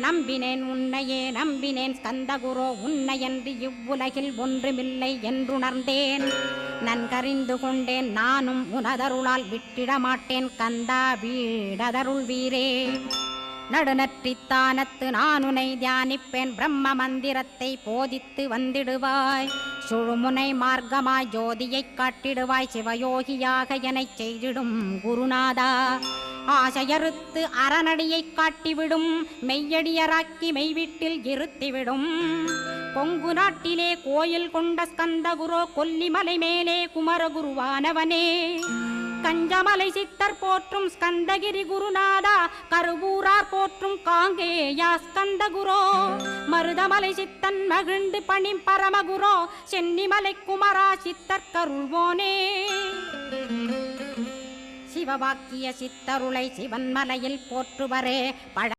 நம்பினேன் உன்னையே நம்பினேன் ஸ்கந்தகுரோ உன்னையன்றி இவ்வுலகில் ஒன்றுமில்லை என்றுணர்ந்தேன். நன்கறிந்து கொண்டேன் நானும் உனதருளால் விட்டிட மாட்டேன் கந்தா வீடதருள் வீரே. நடுநற்றித்தானத்து நானுனை தியானிப்பேன் பிரம்ம மந்திரத்தை போதித்து வந்திடுவாய். சுழுமுனை மார்க்கமாய் ஜோதியைக் காட்டிடுவாய் சிவயோகியாக எனச் செய்திடும் குருநாதா. ஆசையறுத்து அறநடியைக் காட்டிவிடும் மெய்யடியராக்கி மெய்வீட்டில் இருத்திவிடும். கொங்கு நாட்டிலே கோயில் கொண்ட ஸ்கந்தகுரோ கொல்லிமலை மேலே குமரகுருவானவனே. கஞ்சமலை சித்தர் போற்றும் ஸ்கந்தகிரி குருநாதா கருவூரார் போற்றும் காங்கேயா ஸ்கந்தகுரோ. மருதமலை சித்தன் மகிழ்ந்து பணி பரமகுரோ சென்னிமலை குமரா சித்தர் கருள்வோனே. சிவவாக்கிய சித்தருளை சிவன்மலையில் போற்றுவரே பழ